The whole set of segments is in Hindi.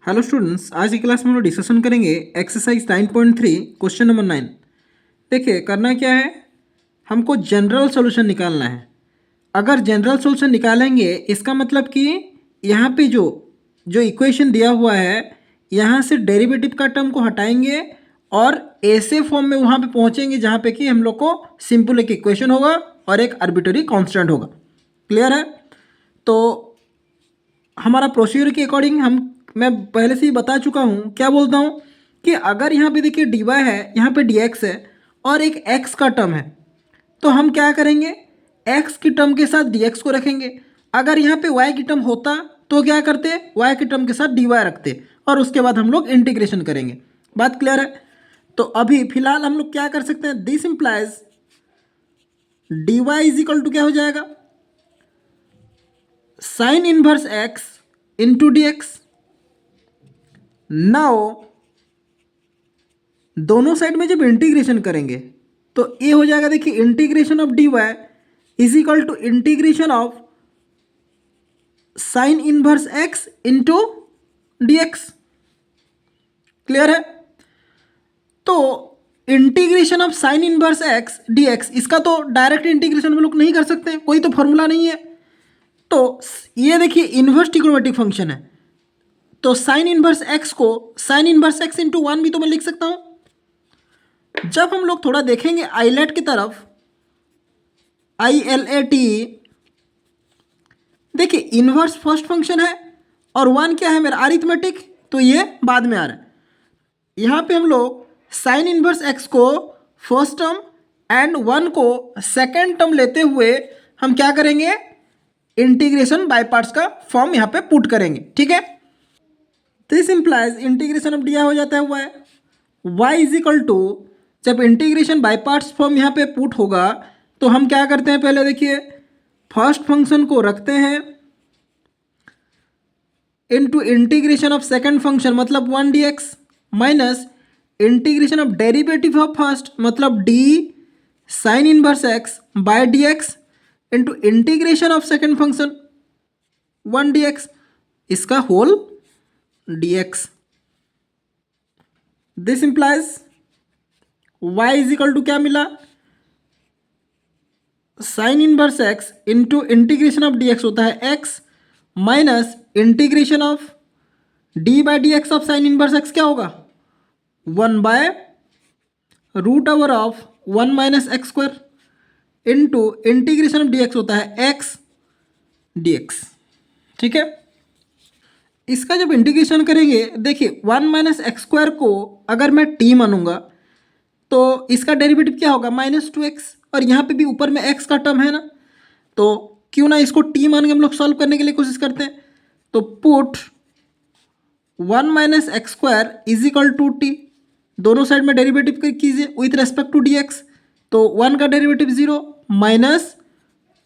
हेलो स्टूडेंट्स, आज की क्लास में हम लोग डिस्कशन करेंगे एक्सरसाइज 9.3 क्वेश्चन नंबर 9। देखिए करना क्या है, हमको जनरल सॉल्यूशन निकालना है। अगर जनरल सॉल्यूशन निकालेंगे इसका मतलब कि यहाँ पे जो जो इक्वेशन दिया हुआ है यहाँ से डेरिवेटिव का टर्म को हटाएंगे और ऐसे फॉर्म में वहाँ पे पहुँचेंगे जहाँ पे कि हम लोग को सिंपल एक इक्वेशन होगा और एक आर्बिट्ररी कांस्टेंट होगा। क्लियर है? तो हमारा प्रोसीजर के अकॉर्डिंग मैं पहले से ही बता चुका हूँ। क्या बोलता हूँ कि अगर यहाँ पे देखिए डी वाई है, यहाँ पे डी एक्स है और एक एक्स का टर्म है, तो हम क्या करेंगे, एक्स की टर्म के साथ डी एक्स को रखेंगे। अगर यहाँ पे वाई की टर्म होता तो क्या करते, वाई की टर्म के साथ डी वाई रखते और उसके बाद हम लोग इंटीग्रेशन करेंगे। बात क्लियर है? तो अभी फिलहाल हम लोग क्या कर सकते हैं, this implies d y is equal to क्या हो जाएगा, sine inverse x into d x. Now दोनों साइड में जब इंटीग्रेशन करेंगे तो ये हो जाएगा, देखिए integration of d y is equal to integration of sine inverse x into d x. Clear है? तो integration of sine inverse x d x, इसका तो डायरेक्ट इंटीग्रेशन हम लोग नहीं कर सकते, कोई तो फॉर्मूला नहीं है। तो ये देखिए इनवर्स ट्रिग्नोमेट्रिक फंक्शन है, तो साइन इनवर्स एक्स को साइन इनवर्स एक्स इंटू 1 भी तो मैं लिख सकता हूं। जब हम लोग थोड़ा देखेंगे आईलेट की तरफ, ILAT, देखिए इनवर्स फर्स्ट फंक्शन है और 1 क्या है मेरा, अरिथमेटिक, तो ये बाद में आ रहा है। यहाँ पे हम लोग साइन इनवर्स एक्स को फर्स्ट टर्म एंड 1 को सेकेंड टर्म लेते हुए हम क्या करेंगे, इंटीग्रेशन बाय पार्ट्स का फॉर्म यहाँ पे पुट करेंगे। ठीक है? दिस इंप्लाइज इंटीग्रेशन ऑफ दिया हो जाता है वाई इज इक्वल टू, जब इंटीग्रेशन बाय पार्ट्स फॉर्म यहाँ पे पुट होगा तो हम क्या करते हैं, पहले देखिए फर्स्ट फंक्शन को रखते हैं into integration of second function मतलब 1 D X minus integration of derivative of first मतलब D sine inverse X by D X into integration of second function 1 D x, इसका whole D X. This implies y is equal to क्या मिला, sine inverse x into integration of D x होता है X minus integration of D by D X of sine inverse X क्या होगा, 1 by root over of 1 minus x square into integration of D x होता है एक्स डी एक्स। ठीक है? इसका जब इंटीग्रेशन करेंगे, देखिए 1 माइनस एक्स स्क्वायर को अगर मैं टी मानूंगा तो इसका डेरिवेटिव क्या होगा, -2x, और यहाँ पे भी ऊपर में x का टर्म है ना, तो क्यों ना इसको t मान के हम लोग सॉल्व करने के लिए कोशिश करते हैं। तो put 1 minus x square is equal to t, दोनों साइड में डेरिवेटिव कीजिए विथ रेस्पेक्ट टू dx, तो 1 का derivative 0 minus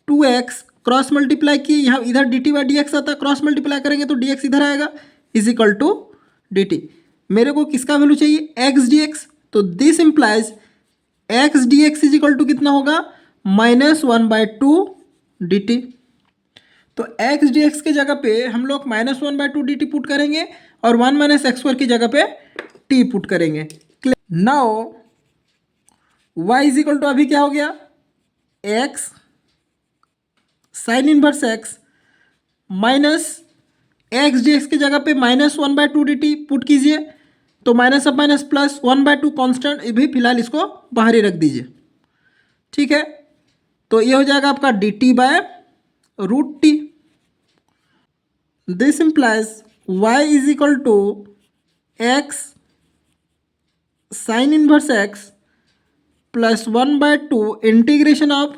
2x cross multiply किए, यहाँ इधर dt बाई डी एक्स आता है, क्रॉस मल्टीप्लाई करेंगे तो dx इधर आएगा इज इक्वल टू dt। मेरे को किसका वैल्यू चाहिए, x dx, तो this implies x dx is equal to कितना होगा, -1/2 dt। तो x dx के जगह पे हम लोग -1/2 dt पुट करेंगे और 1 माइनस एक्स स्क्वायर की जगह पे t पुट करेंगे। Now y is equal to अभी क्या हो गया, x sine inverse x minus x d x की जगह पे -1/2 dt पुट कीजिए, तो माइनस अब माइनस प्लस 1/2 कॉन्स्टेंट भी फिलहाल इसको बाहर ही रख दीजिए। ठीक है? तो ये हो जाएगा आपका dt by root t. This implies y is equal to x sine inverse x plus 1/2 integration of,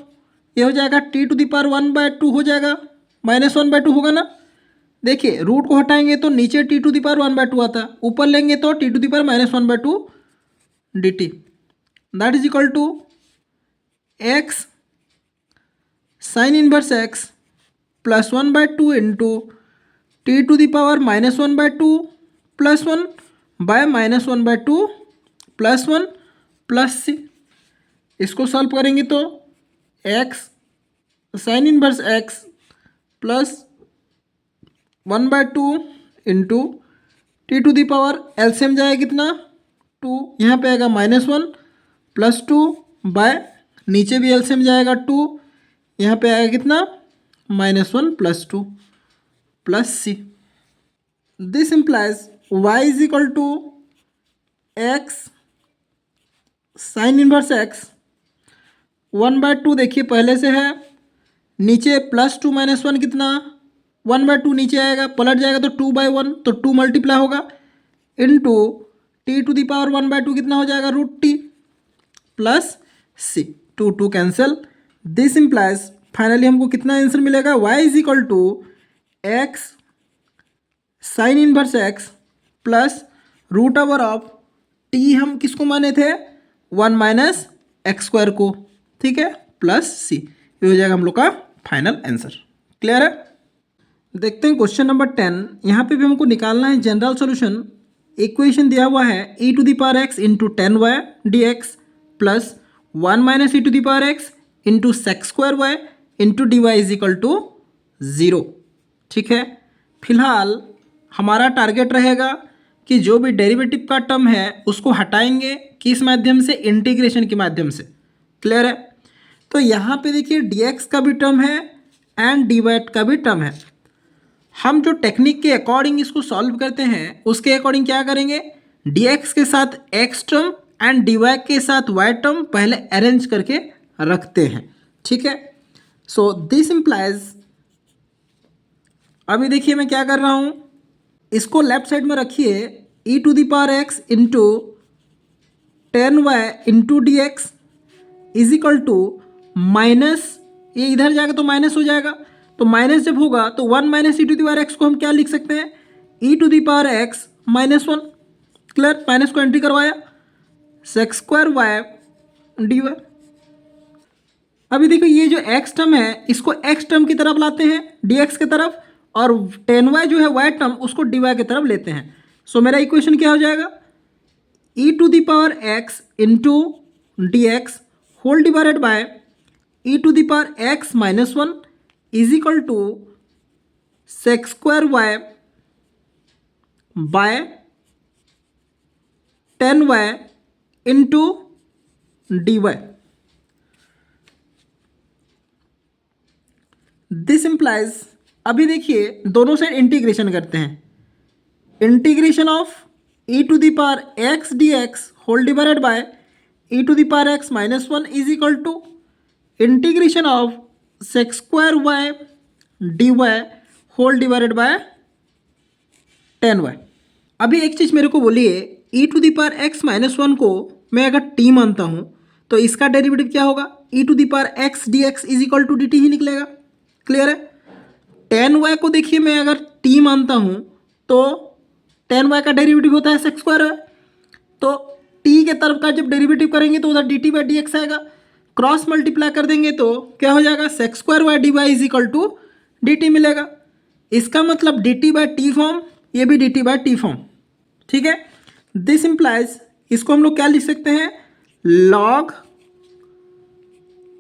ये हो जाएगा t टू द पावर 1/2 हो जाएगा, -1/2 होगा ना। देखिए रूट को हटाएंगे तो नीचे t टू द पावर 1/2 आता है, ऊपर लेंगे तो t to the power -1/2 dt, that is equal to x sine inverse x plus 1/2 into T to the power -1/2 plus 1 by -1/2 plus 1 plus C. इसको सॉल्व करेंगे तो X sine inverse x plus 1/2 into T to the power LCM जाएगा कितना 2, यहाँ पे आएगा -1 + 2 बाय नीचे भी एलसीएम जाएगा 2, यहाँ पे आएगा कितना -1 + 2 + c। This implies y = x sin inverse x 1/2 देखिए पहले से है, नीचे +2 - 1 कितना 1/2 नीचे आएगा, पलट जाएगा तो 2/1 तो 2 मल्टीप्लाई होगा into t to the power 1/2 कितना हो जाएगा √t + c, 2 2 cancel. This implies finally हमको कितना आंसर मिलेगा y = x sin inverse x + √t, हम किसको माने थे 1 - x² को, ठीक है, + c। ये हो जाएगा हम लोग का फाइनल आंसर। क्लियर है? देखते हैं क्वेश्चन नंबर 10। यहाँ पे भी हमको निकालना है जनरल सॉल्यूशन। इक्वेशन दिया हुआ है e⁴x × 10y dx + 1 - e⁴x × sec² × dy = 0। ठीक है, फिलहाल हमारा टारगेट रहेगा कि जो भी डेरिवेटिव का टर्म है उसको हटाएंगे किस माध्यम से, इंटीग्रेशन के माध्यम से। क्लियर है? तो यहाँ पे देखिए dx का भी टर्म है एंड dy का भी टर्म है। हम जो टेक्निक के अकॉर्डिंग इसको सॉल्व करते हैं उसके अकॉर्डिंग क्या करेंगे, dx के साथ x टर्म एंड dy के साथ y टर्म पहले अरेंज करके रखते हैं। ठीक है, सो दिस इम्प्लाइज, अभी देखिए मैं क्या कर रहा हूँ, इसको लेफ्ट साइड में रखिए e⁴x × 10y × dx = माइनस, ये इधर जाएगा तो माइनस हो जाएगा, तो माइनस जब होगा तो 1 - e⁴x को हम क्या लिख सकते हैं e⁴x -1। क्लियर, माइनस को एंट्री करवाया, sec² dy। अभी देखो ये जो x टर्म है इसको x टर्म की तरफ लाते हैं dx की तरफ, और 10y जो है y टर्म उसको dy की तरफ लेते हैं। सो मेरा इक्वेशन क्या हो जाएगा e⁴x × dx whole divided by e⁴x -1 = sec² by 10y × dy। This implies, अभी देखिए दोनों साइड इंटीग्रेशन करते हैं, integration of e⁴x dx whole divided by e⁴x -1 = integration of sec² dy whole divided by 10y। अभी एक चीज़ मेरे को बोलिए, e⁴x -1 को मैं अगर t मानता हूँ तो इसका डेरिवेटिव क्या होगा e⁴x dx = dt ही निकलेगा। क्लियर है? 10y को देखिए मैं अगर t मानता हूँ तो 10y का डेरिवेटिव होता है sec², तो t के तरफ का जब डेरिवेटिव करेंगे तो उधर dt/dx आएगा, क्रॉस मल्टीप्लाई कर देंगे तो क्या हो जाएगा sec² dy = dt मिलेगा। इसका मतलब dt/t फॉर्म, ये भी dt/t फॉर्म। ठीक है, दिस इम्प्लाइज, इसको हम लोग क्या लिख सकते हैं log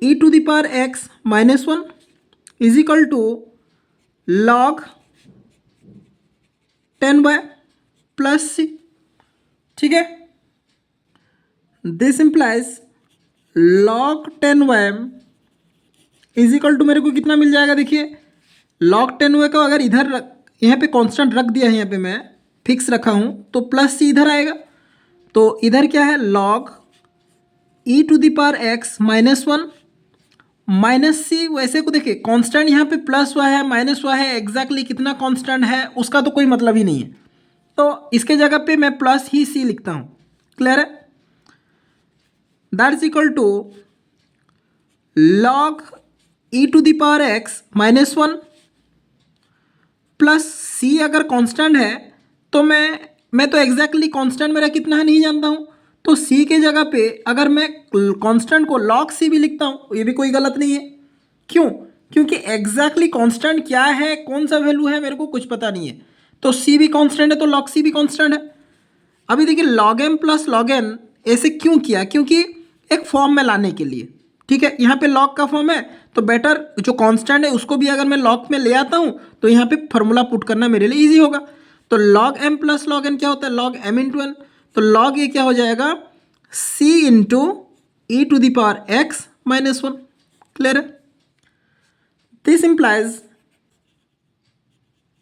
e⁴x -1 = log 10y + c। ठीक है, दिस इम्प्लाइज log 10y = मेरे को कितना मिल जाएगा, देखिए log 10y को अगर इधर यहाँ पे कांस्टेंट रख दिया है, यहाँ पे मैं फिक्स रखा हूँ तो +c इधर आएगा, तो इधर क्या है log e⁴x -1 -c। वैसे को देखिए कांस्टेंट यहाँ पे प्लस हुआ है माइनस हुआ है, एग्जैक्टली कितना कांस्टेंट है उसका तो कोई मतलब ही नहीं है, तो इसके जगह पे मैं प्लस ही c लिखता हूँ। क्लियर है? That's equal to log e⁴x -1 plus c। अगर कांस्टेंट है तो मैं तो एग्जैक्टली कांस्टेंट मेरा कितना है नहीं जानता हूँ, तो c के जगह पे अगर मैं कांस्टेंट को log c भी लिखता हूँ ये भी कोई गलत नहीं है। क्यों? क्योंकि एग्जैक्टली कांस्टेंट क्या है, कौन सा वैल्यू है मेरे को कुछ पता नहीं है, तो c भी कांस्टेंट है तो log c भी कांस्टेंट है। अभी देखिए log m + log n ऐसे क्यों किया, क्योंकि एक फॉर्म में लाने के लिए। ठीक है, यहाँ पे log का फॉर्म है तो बेटर जो कांस्टेंट है उसको भी अगर मैं log में ले आता हूँ तो यहाँ पे फॉर्मूला पुट करना मेरे लिए इजी होगा। तो log m plus log n क्या होता है? log m into N. तो log ये क्या हो जाएगा? c into E to the power x minus one. Clear है? This implies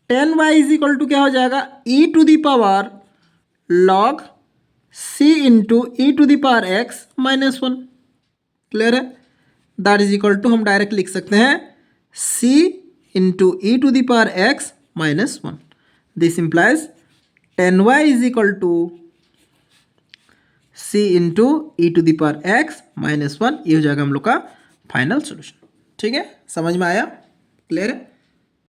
10y is equal to क्या हो जाएगा? E to the power log c into E to the power x minus one. Clear है? दैट इज इक्वल टू हम डायरेक्ट लिख सकते हैं c into E to the power x minus one. This implies 10y is equal to c into E to the power x minus one. ये हो जाएगा हम लोग का फाइनल सोल्यूशन। ठीक है, समझ में आया? क्लियर है?